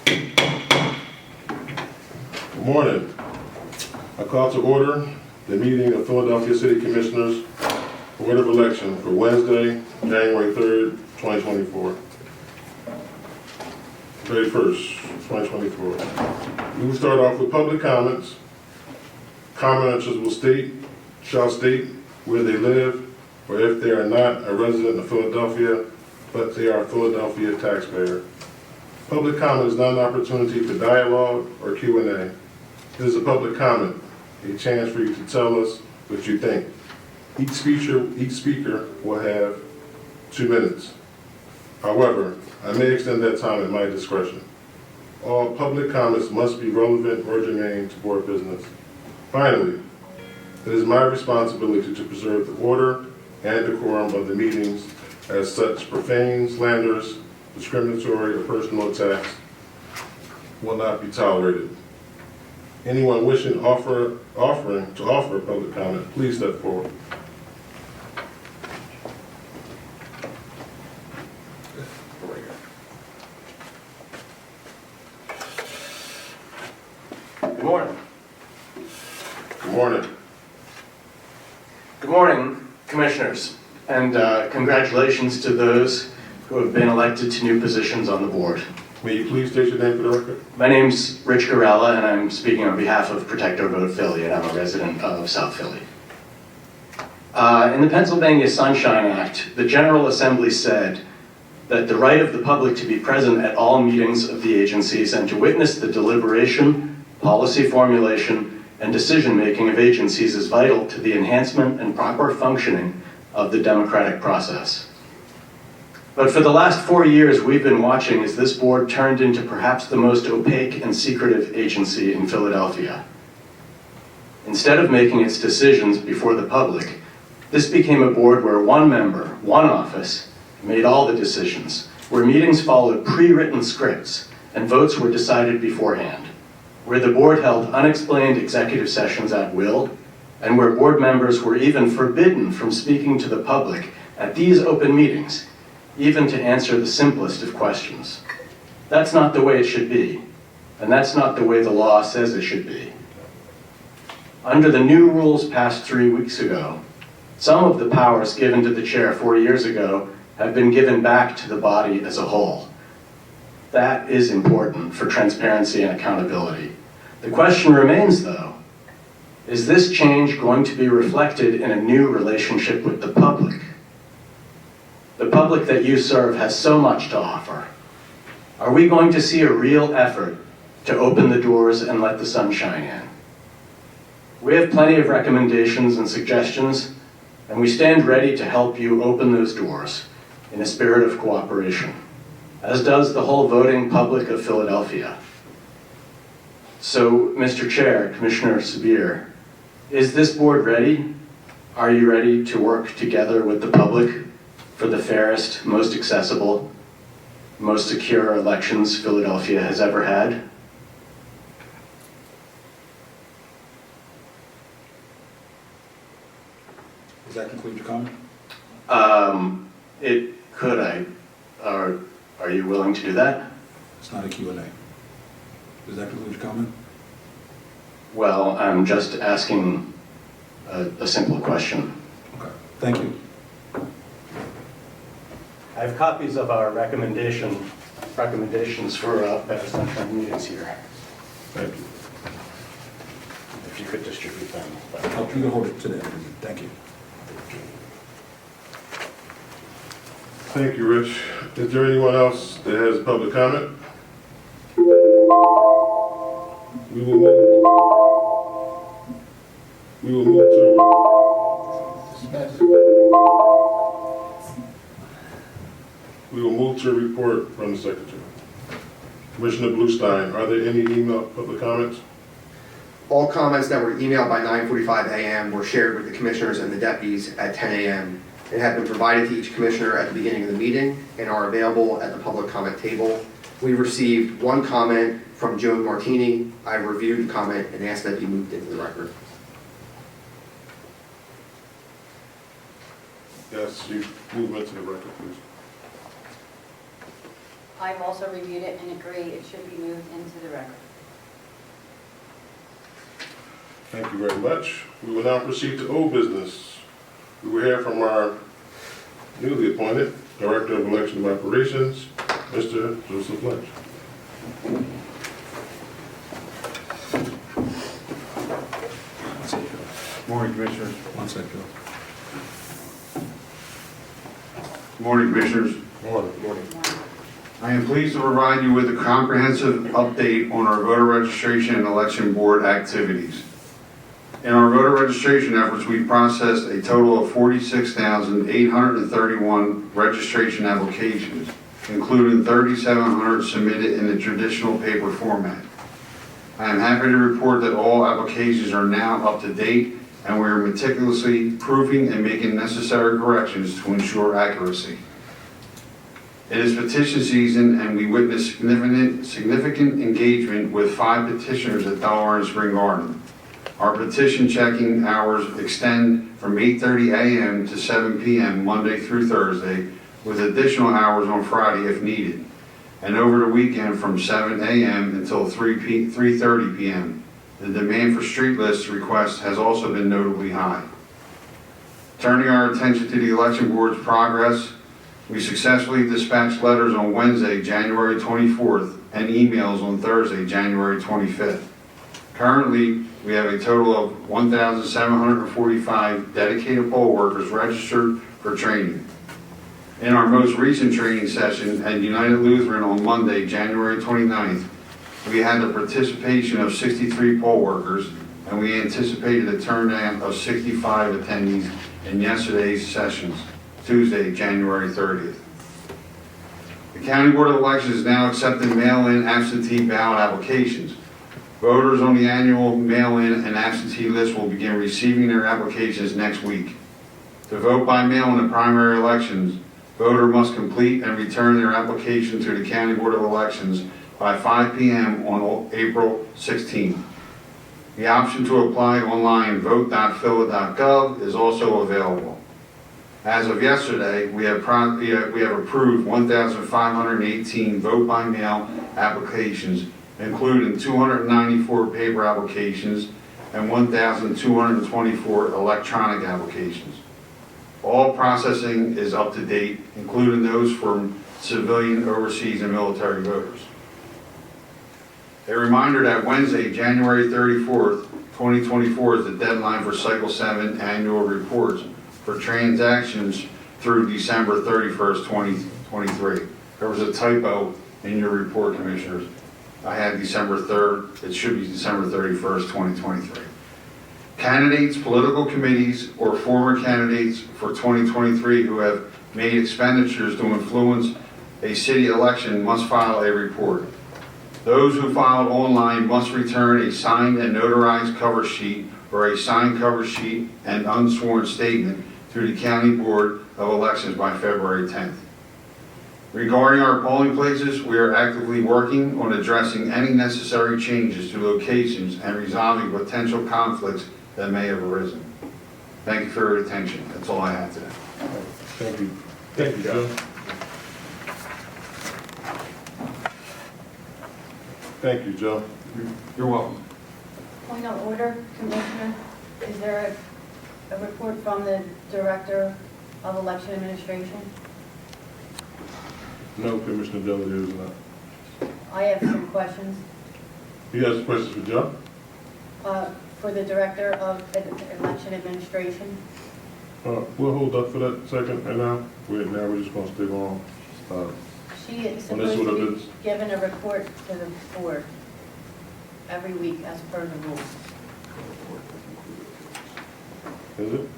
Good morning. I call to order the meeting of Philadelphia City Commissioners Board of Election for Wednesday, January 3rd, 2024. 31st, 2024. We will start off with public comments. Commenters shall state where they live, or if they are not a resident of Philadelphia, but they are a Philadelphia taxpayer. Public comment is not an opportunity for dialogue or Q&A. It is a public comment, a chance for you to tell us what you think. Each speaker will have 2 minutes. However, I may extend that time at my discretion. All public comments must be relevant or germane to board business. Finally, it is my responsibility to preserve the order and decorum of the meetings. As such, profane, slanders, discriminatory, or personal attacks will not be tolerated. Anyone wishing to offer public comment, please step forward. Good morning. Good morning. Good morning, Commissioners, and congratulations to those who have been elected to new positions on the board. May you please state your name for the record? My name's Rich Garella, and I'm speaking on behalf of Protect Our Vote Philly, and I'm a resident of South Philly. In the Pennsylvania Sunshine Act, the General Assembly said that the right of the public to be present at all meetings of the agencies and to witness the deliberation, policy formulation, and decision-making of agencies is vital to the enhancement and proper functioning of the democratic process. But for the last 4 years, we've been watching as this board turned into perhaps the most opaque and secretive agency in Philadelphia. Instead of making its decisions before the public, this became a board where one member, one office, made all the decisions, where meetings followed pre-written scripts and votes were decided beforehand, where the board held unexplained executive sessions at will, and where board members were even forbidden from speaking to the public at these open meetings, even to answer the simplest of questions. That's not the way it should be, and that's not the way the law says it should be. Under the new rules passed 3 weeks ago, some of the powers given to the chair 4 years ago have been given back to the body as a whole. That is important for transparency and accountability. The question remains, though, is this change going to be reflected in a new relationship with the public? The public that you serve has so much to offer. Are we going to see a real effort to open the doors and let the sun shine in? We have plenty of recommendations and suggestions, and we stand ready to help you open those doors in a spirit of cooperation, as does the whole voting public of Philadelphia. So, Mr. Chair, Commissioner Sabir, is this board ready? Are you ready to work together with the public for the fairest, most accessible, most secure elections Philadelphia has ever had? Does that conclude your comment? Are you willing to do that? It's not a Q&A. Does that conclude your comment? Well, I'm just asking a simple question. Okay, thank you. I have copies of our recommendations for better sunshine meetings here. Thank you. If you could distribute them. You can hold it today. Thank you. Thank you, Rich. Is there anyone else that has public comment? We will move to a report from the Secretary. Commissioner Bluestein, are there any email public comments? All comments that were emailed by 9:45 a.m. were shared with the commissioners and the deputies at 10 a.m. and have been provided to each commissioner at the beginning of the meeting and are available at the public comment table. We received one comment from Joan Martini. I reviewed the comment and asked that be moved into the record. Yes, you move into the record, please. I've also reviewed it and agree it should be moved into the record. Thank you very much. We will now proceed to old business. We will hear from our newly appointed Director of Election Operations, Mr. Joseph Lynch. Morning, Commissioners. One sec, Joe. Morning, Commissioners. Morning. I am pleased to provide you with a comprehensive update on our voter registration and election board activities. In our voter registration efforts, we processed a total of 46,831 registration applications, including 3,700 submitted in the traditional paper format. I am happy to report that all applications are now up to date, and we are meticulously proofing and making necessary corrections to ensure accuracy. It is petition season, and we witnessed significant engagement with 5 petitioners at Delaware and Spring Garden. Our petition checking hours extend from 8:30 a.m. to 7 p.m. Monday through Thursday, with additional hours on Friday if needed, and over the weekend from 7 a.m. until 3:30 p.m. The demand for street list requests has also been notably high. Turning our attention to the election board's progress, we successfully dispatched letters on Wednesday, January 24th, and emails on Thursday, January 25th. Currently, we have a total of 1,745 dedicated poll workers registered for training. In our most recent training session at United Lutheran on Monday, January 29th, we had the participation of 63 poll workers, and we anticipated a turnout of 65 attendees in yesterday's sessions, Tuesday, January 30th. The County Board of Elections is now accepting mail-in absentee ballot applications. Voters on the annual mail-in and absentee list will begin receiving their applications next week. To vote by mail in the primary elections, voter must complete and return their application to the County Board of Elections by 5 p.m. on April 16th. The option to apply online, vote.phila.gov, is also available. As of yesterday, we have approved 1,518 vote-by-mail applications, including 294 paper applications and 1,224 electronic applications. All processing is up to date, including those from civilian, overseas, and military voters. A reminder that Wednesday, January 34th, 2024 is the deadline for Cycle 7 annual reports for transactions through December 31st, 2023. There was a typo in your report, Commissioners. I had December 3rd. It should be December 31st, 2023. Candidates, political committees, or former candidates for 2023 who have made expenditures to influence a city election must file a report. Those who filed online must return a signed and notarized cover sheet or a signed cover sheet and unsworn statement to the County Board of Elections by February 10th. Regarding our polling places, we are actively working on addressing any necessary changes to locations and resolving potential conflicts that may have arisen. Thank you for your attention. That's all I have today. Thank you. Thank you, Joe. Thank you, Joe. You're welcome. Point of order, Commissioner. Is there a report from the Director of Election Administration? No, Commissioner Deeley, there is not. I have some questions. You have some questions for Joe? For the Director of Election Administration. We'll hold up for that second right now. We're just going to stay on. She is On this supposed one, to it be is. given a report to the board every week as per the rules. Is it?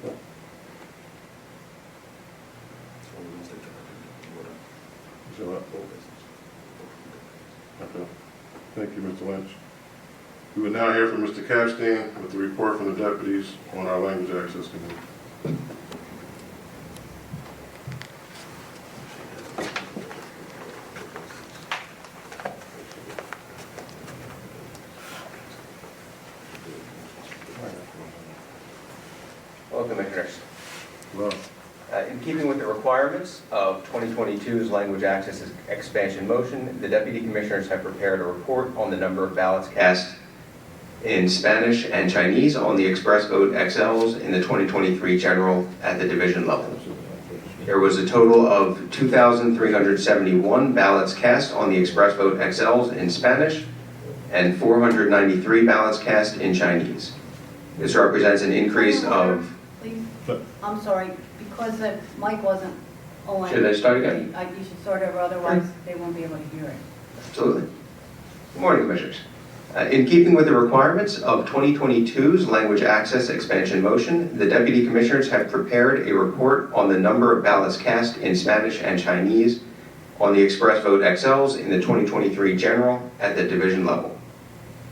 Okay. So, okay. Thank you, Mr. Lynch. We will now hear from Mr. Kapenstein with the report from the deputies on our language access committee. Welcome, Commissioners. keeping with the requirements of 2022's Language Access Expansion Motion, the Deputy Commissioners have prepared a report on the number of ballots cast in Spanish and Chinese on the Express Vote XLs in the 2023 general at the division level. There was a total of 2,371 ballots cast on the Express Vote XLs in Spanish and 493 ballots cast in Chinese. This represents an increase of... Please, I'm sorry, because the mic wasn't on. Should I start again? You should start over, otherwise they won't be able to hear it. Absolutely. Good morning, Commissioners. In keeping with the requirements of 2022's Language Access Expansion Motion, the Deputy Commissioners have prepared a report on the number of ballots cast in Spanish and Chinese on the Express Vote XLs in the 2023 general at the division level.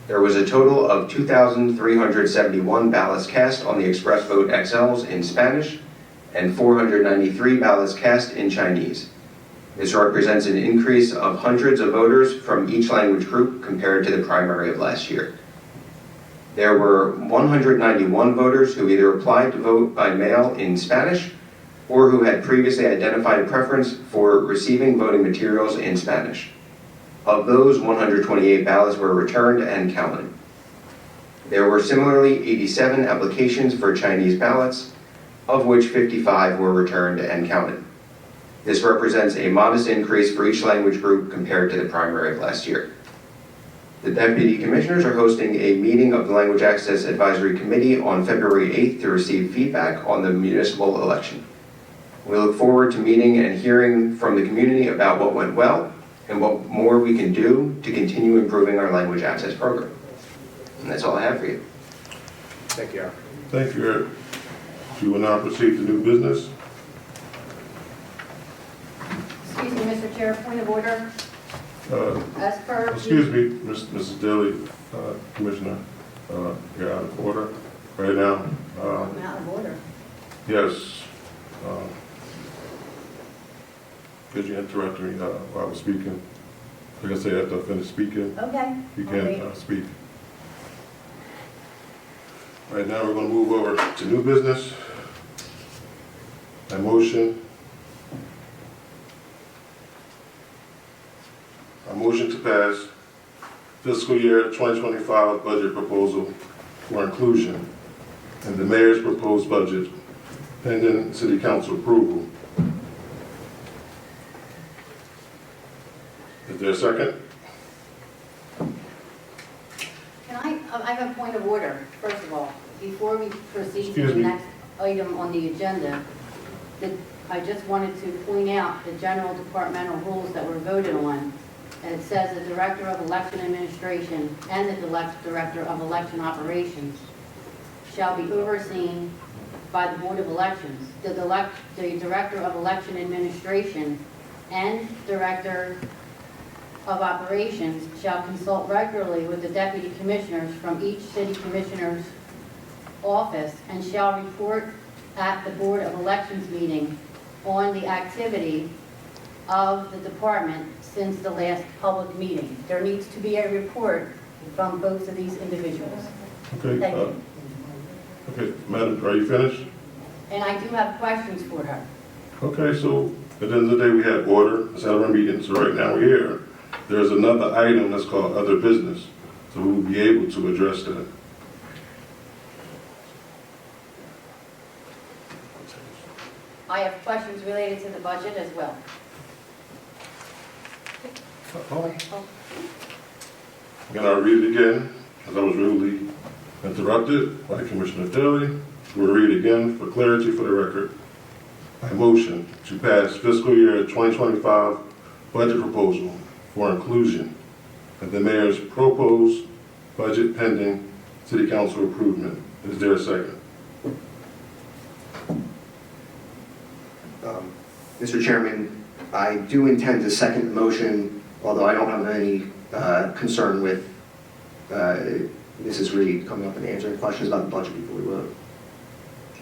There was a total of 2,371 ballots cast on the Express Vote XLs in Spanish and 493 ballots cast in Chinese. This represents an increase of hundreds of voters from each language group compared to the primary of last year. There were 191 voters who either applied to vote by mail in Spanish or who had previously identified a preference for receiving voting materials in Spanish. Of those, 128 ballots were returned and counted. There were similarly 87 applications for Chinese ballots, of which 55 were returned and counted. This represents a modest increase for each language group compared to the primary of last year. The Deputy Commissioners are hosting a meeting of the Language Access Advisory Committee on February 8th to receive feedback on the municipal election. We look forward to meeting and hearing from the community about what went well and what more we can do to continue improving our language access program. And that's all I have for you. Thank you, Eric. Thank you, Eric. We will now proceed to new business. Excuse me, Mr. Chair, point of order. As per... Excuse me, Mrs. Deeley, Commissioner, you're out of order right now. I'm out of order. Yes. Because you interrupted me while I was speaking. Like I said, after I finish speaking, Okay. you I'll can wait. speak. Right now, we're going to move over to new business. A motion to pass fiscal year 2025 budget proposal for inclusion in the mayor's proposed budget pending city council approval. Is there a second? I have a point of order, first of all. Before we proceed to Excuse the me. next item on the agenda, I just wanted to point out the general departmental rules that were voted on. And it says the Director of Election Administration and the Director of Election Operations shall be overseen by the Board of Elections. The Director of Election Administration and Director of Operations shall consult regularly with the Deputy Commissioners from each City Commissioner's office and shall report at the Board of Elections meeting on the activity of the department since the last public meeting. There needs to be a report from both of these individuals. Okay. Thank you. Okay, Madam, are you finished? And I do have questions for her. Okay, so at the end of the day, we had order, let's have our meeting, so right now we're here. There's another item that's called other business, so we will be able to address that. I have questions related to the budget as well. Again, I'll read it again, as I was rudely interrupted by Commissioner Deeley. We'll read it again for clarity for the record. I motion to pass fiscal year 2025 budget proposal for inclusion in the mayor's proposed budget pending city council approval. Is there a second? Mr. Chairman, I do intend to second the motion, although I don't have any concern with Mrs. Reid coming up and answering questions about the budget before we vote.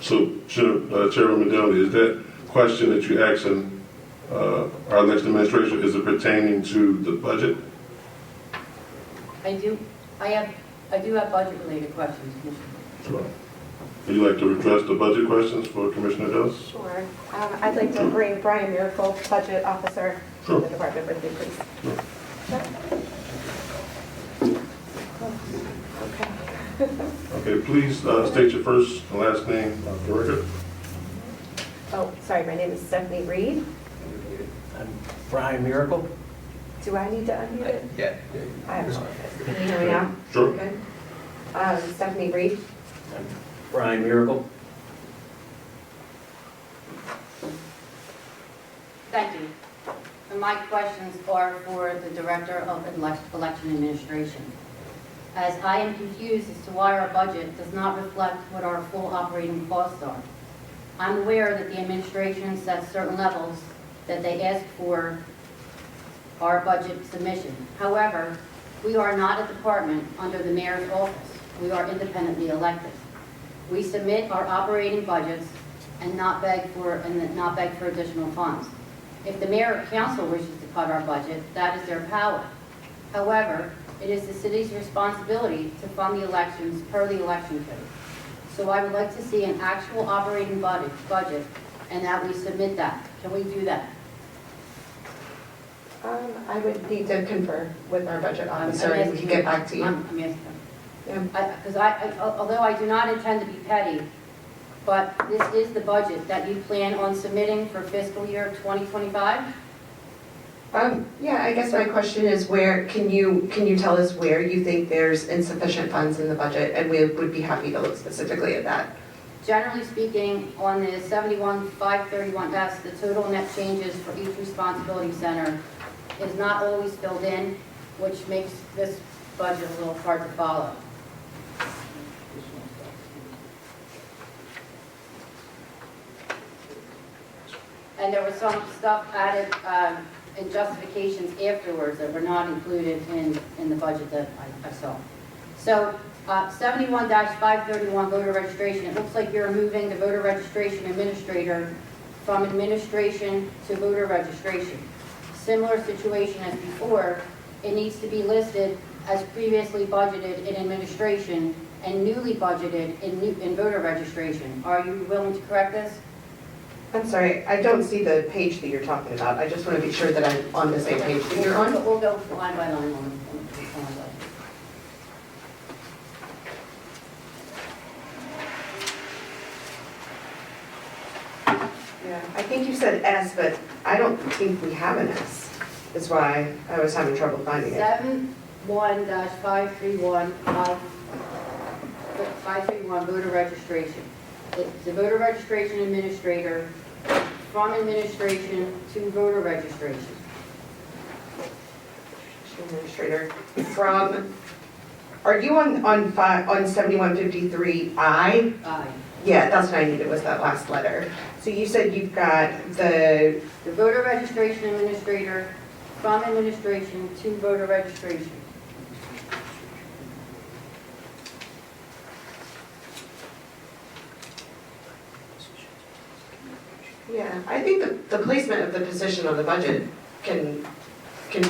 So, Chairwoman Deeley, is that question that you asked our election administration, is it pertaining to the budget? I do have budget related questions, Commissioner. Sure. Would you like to address the budget questions for Commissioner Dust? Sure. I'd like to bring Brian Miracle, Budget Officer Sure. of the Department with me, please. Okay. Okay, please state your first and last name for the record. Oh, sorry, my name is Stephanie Reid. I'm Brian Miracle. Do I need to unmute it? Yeah. I apologize. Can you hear me now? Sure. Good. Stephanie Reid. I'm Brian Miracle. Thank you. And my questions are for the Director of Election Administration. As I am confused as to why our budget does not reflect what our full operating costs are. I'm aware that the administration sets certain levels that they ask for our budget submission. However, we are not a department under the mayor's office. We are independently elected. We submit our operating budgets and not beg for additional funds. If the mayor or council wishes to cut our budget, that is their power. However, it is the city's responsibility to fund the elections per the election code. So I would like to see an actual operating budget and that we submit that. Can we do that? I would need to confer with our budget officer and we can get back to you. I'm asking. Yeah. Because although I do not intend to be petty, but this is the budget that you plan on submitting for fiscal year 2025? Yeah, I guess my question is where, can you tell us where you think there's insufficient funds in the budget? And we would be happy to look specifically at that. Generally speaking, on the 71-531S, the total net changes for each responsibility center is not always filled in, which makes this budget a little hard to follow. And there was some stuff added in justifications afterwards that were not included in the budget that I saw. So 71-531 voter registration, it looks like you're moving the voter registration administrator from administration to voter registration. Similar situation as before, it needs to be listed as previously budgeted in administration and newly budgeted in voter registration. Are you willing to correct this? I'm sorry, I don't see the page that you're talking about. I just want to be sure that I'm on the same page that you're on. We'll go line by line on the budget. Yeah, I think you said S, but I don't think we have an S. That's why I was having trouble finding it. 71-531 voter registration. It's the voter registration administrator from administration to voter registration. Administrator from, are you on 7153I? Aye. Yeah, that's what I needed, was that last letter. So you said you've got the, The voter registration administrator from administration to voter registration. yeah, I think the placement of the position on the budget can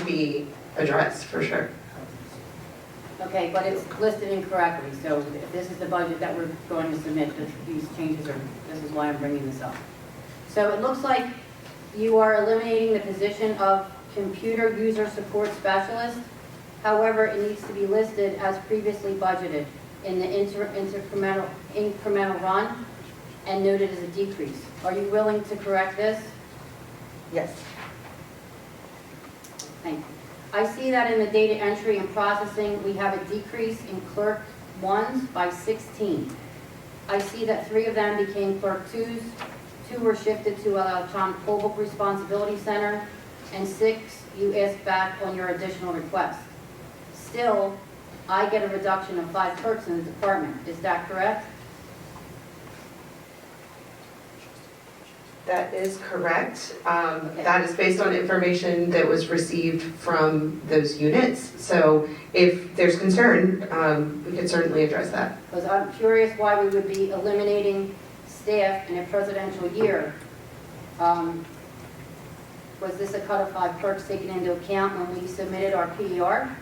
be addressed for sure. Okay, but it's listed incorrectly, so if this is the budget that we're going to submit, these changes are, this is why I'm bringing this up. So it looks like you are eliminating the position of computer user support specialist. However, it needs to be listed as previously budgeted in the incremental run and noted as a decrease. Are you willing to correct this? Yes. Thank you. I see that in the data entry and processing, we have a decrease in clerk 1s by 16. I see that 3 of them became clerk 2s, 2 were shifted to electronic poll book responsibility center, and 6 you asked back on your additional request. Still, I get a reduction of 5 clerks in the department. Is that correct? That is correct. That is based on information that was received from those units. So if there's concern, we could certainly address that. Because I'm curious why we would be eliminating staff in a presidential year. Was this a cut of 5 clerks taken into account when we submitted our PER?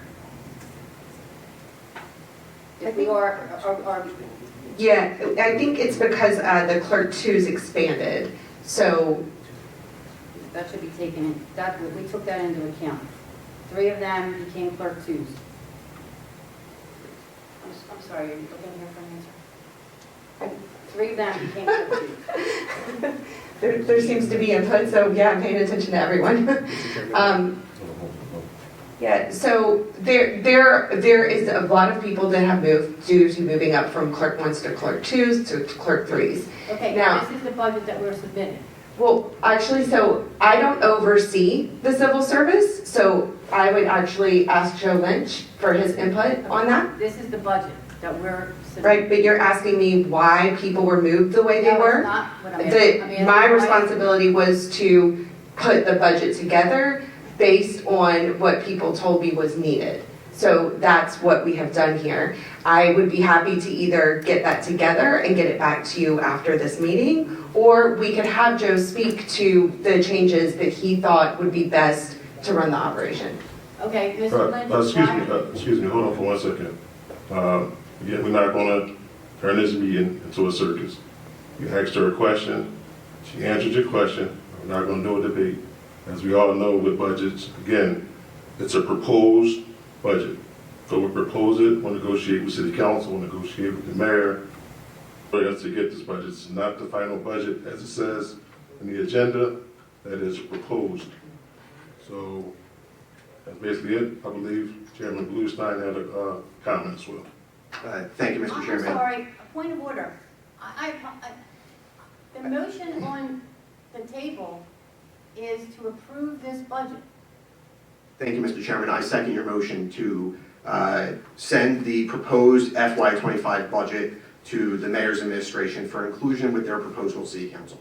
If we are Yeah, I think it's because the clerk two's expanded, so, That should be taken in, we took that into account. 3 of them became clerk 2s. I'm sorry, are you looking here for an answer? 3 of them became clerk 2s. there seems to be input, so yeah, I'm paying attention to everyone. Yeah, so there is a lot of people that have moved due to moving up from clerk 1s to clerk 2s to clerk 3s. Okay, Now- this is the budget that we're submitting. Well, actually, so I don't oversee the civil service, so I would actually ask Joe Lynch for his input on that. This is the budget that we're submitting. Right, but you're asking me why people were moved the way they No, it's were? not what I'm asking. I'm asking My why- responsibility was to put the budget together based on what people told me was needed. So that's what we have done here. I would be happy to either get that together and get it back to you after this meeting, or we could have Joe speak to the changes that he thought would be best to run the operation. Okay, Mr. Lynch. Excuse me, hold on for 1 second. Again, we're not gonna turn this meeting into a circus. You asked her a question, she answered your question, we're not gonna do a debate. As we all know with budgets, again, it's a proposed budget. So we propose it, we'll negotiate with city council, we'll negotiate with the mayor. For us to get this budget, it's not the final budget as it says in the agenda, that is proposed. So that's basically it. I believe Chairman Bluestein had a comment as well. Thank you, Mr. Chairman. I'm sorry, a point of order. The motion on the table is to approve this budget. Thank you, Mr. Chairman. I second your motion to send the proposed FY25 budget to the mayor's administration for inclusion with their proposal to city council.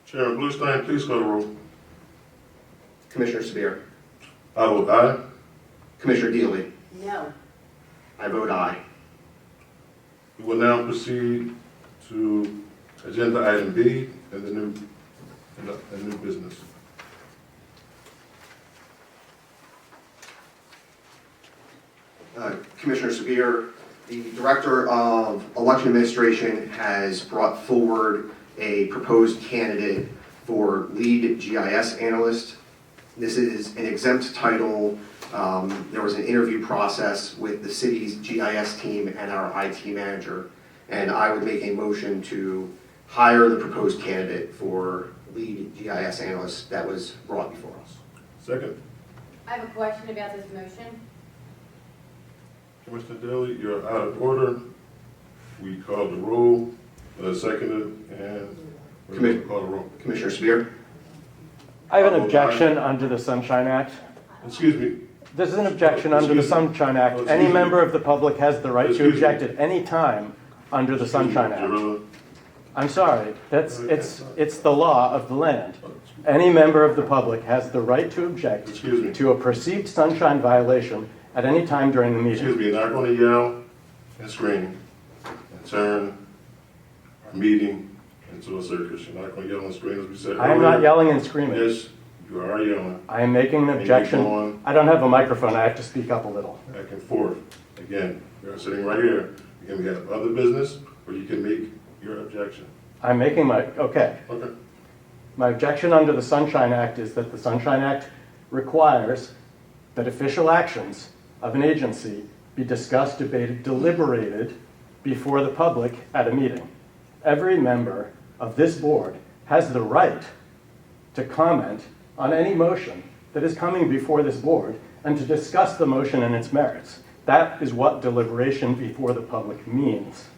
Chairman Bluestein, please call the roll. Commissioner Sabir. I vote aye. Commissioner Deeley. No. I vote aye. We will now proceed to agenda item B and the new business. Commissioner Sabir, the Director of Election Administration has brought forward a proposed candidate for lead GIS analyst. This is an exempt title. There was an interview process with the city's GIS team and our IT manager, and I would make a motion to hire the proposed candidate for lead GIS analyst that was brought before us. Second, I have a question about this motion. Commissioner Deeley, you're out of order. We called the roll, seconded, and we're going to call the roll. Commissioner Sabir? I have an objection under the Sunshine Act. Excuse me. This is an objection under the Sunshine Act. Any member of the public has the right to Excuse me. object at any time under the Sunshine Act. Garella. I'm sorry, it's the law of the land. Any member of the public has the right to object Excuse me. to a perceived sunshine violation at any time during the Excuse meeting. me, you're not going to yell and scream and turn our meeting into a circus. You're not going to yell and scream as we said I am not earlier. yelling and screaming. Yes, you are yelling I am making an And objection. you're going- I don't have a microphone, I have to speak up a little. back and forth. Again, you're sitting right here. You can have other business, or you can make your objection. I'm making okay. Okay. My objection under the Sunshine Act is that the Sunshine Act requires that official actions of an agency be discussed, debated, deliberated before the public at a meeting. Every member of this board has the right to comment on any motion that is coming before this board and to discuss the motion and its merits. That is what deliberation before the public means.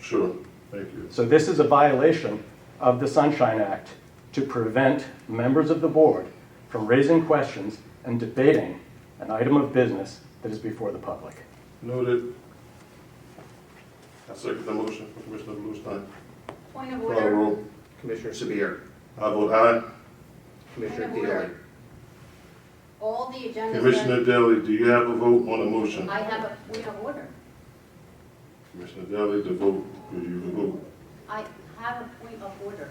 Sure. Thank you. So this is a violation of the Sunshine Act to prevent members of the board from raising questions and debating an item of business that is before the public. Noted. I second the motion for Commissioner Bluestein. Point of Call the order. roll. Commissioner Sabir? I vote aye. Commissioner Point of order. Deeley? All the agendas. Commissioner Deeley, do you have a vote on the motion? I have a point of order. Commissioner Deeley, the vote. Do you vote? I have a point of order.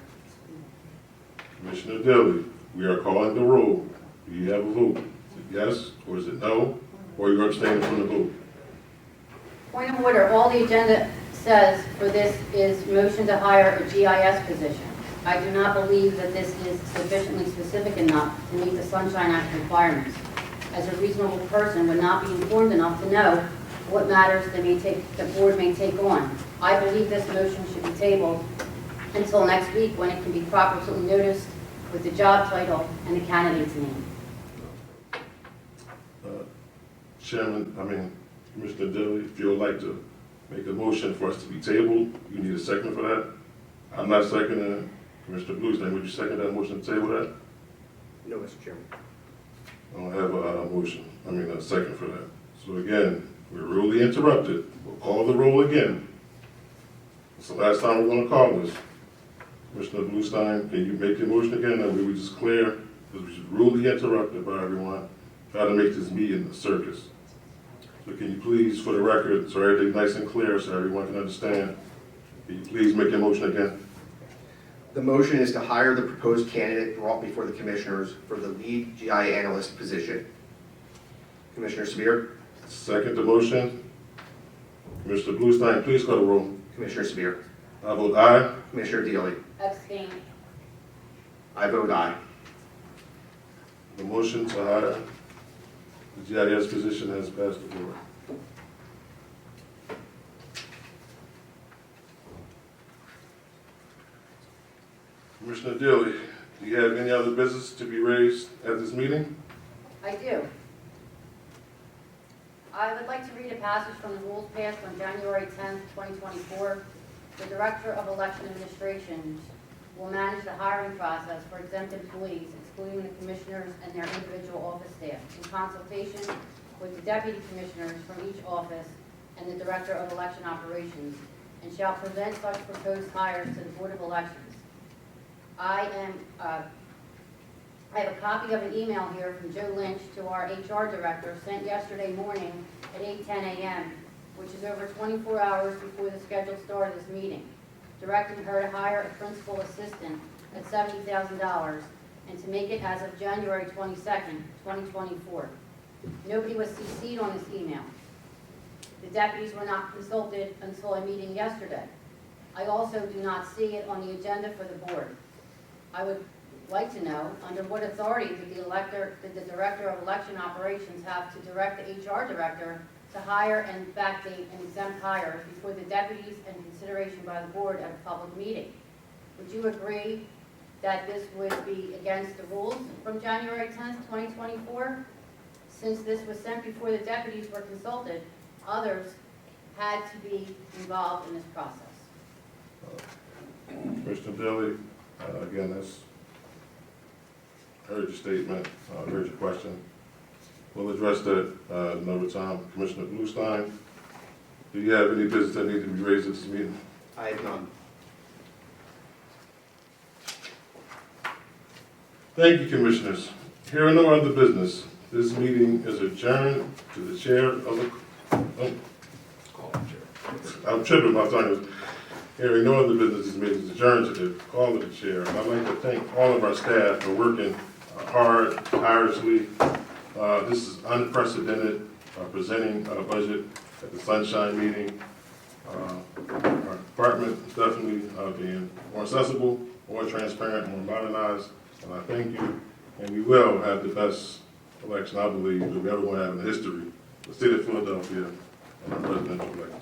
Commissioner Deeley, we are calling the roll. Do you have a vote? Is it yes, or is it no, or you're abstaining from the vote? Point of order, all the agenda says for this is motion to hire a GIS position. I do not believe that this is sufficiently specific enough to meet the Sunshine Act requirements, as a reasonable person would not be informed enough to know what matters the board may take on. I believe this motion should be tabled until next week when it can be properly noticed with the job title and the candidate's name. Commissioner Deeley, if you would like to make a motion for us to be tabled, you need a second for that. I'm not seconding it. Commissioner Bluestein, would you second that motion to table that? No, Mr. Chairman. I don't have a second for that. So again, we're rudely interrupted. We'll call the roll again. It's the last time we're going to call this. Commissioner Bluestein, can you make your motion again? And we were just clear, because we were rudely interrupted by everyone, trying to make this meeting a circus. So can you please, for the record, so everything's nice and clear, so everyone can understand, can you please make your motion again? The motion is to hire the proposed candidate brought before the commissioners for the lead GI analyst position. Commissioner Sabir? Second the motion. Commissioner Bluestein, please call the roll. Commissioner Sabir? I vote aye. Commissioner Deeley? Abstain. I vote aye. The motion to hire the GIS position has passed the board. Commissioner Deeley, do you have any other business to be raised at this meeting? I do. I would like to read a passage from the rules passed on January 10th, 2024. The Director of Election Administration will manage the hiring process for exempt employees, excluding the commissioners and their individual office staff, in consultation with the deputy commissioners from each office and the Director of Election Operations, and shall present such proposed hires to the Board of Elections. I have a copy of an email here from Joe Lynch to our HR director sent yesterday morning at 8:10 a.m., which is over 24 hours before the scheduled start of this meeting, directing her to hire a principal assistant at $70,000 and to make it as of January 22nd, 2024. Nobody was CC'd on this email. The deputies were not consulted until a meeting yesterday. I also do not see it on the agenda for the board. I would like to know, under what authority did the Director of Election Operations have to direct the HR Director to hire and backdate an exempt hire before the deputies and consideration by the board at a public meeting? Would you agree that this would be against the rules from January 10th, 2024? Since this was sent before the deputies were consulted, others had to be involved in this process. Commissioner Deeley, again, I heard your statement, I heard your question. We'll address that another time. Commissioner Bluestein, do you have any business that needs to be raised at this meeting? I have none. Thank you, Commissioners. Hearing no other business, this meeting is adjourned to the chair of the... I'm tripping, my tongue is... Hearing no other business, this meeting is adjourned to the call of the chair. And I'd like to thank all of our staff for working hard, tirelessly. This is unprecedented, presenting a budget at the Sunshine meeting. Our department is definitely being more accessible, more transparent, more modernized. And I thank you. And we will have the best election, I believe, that we ever want to have in the history of the state of Philadelphia and our presidential election.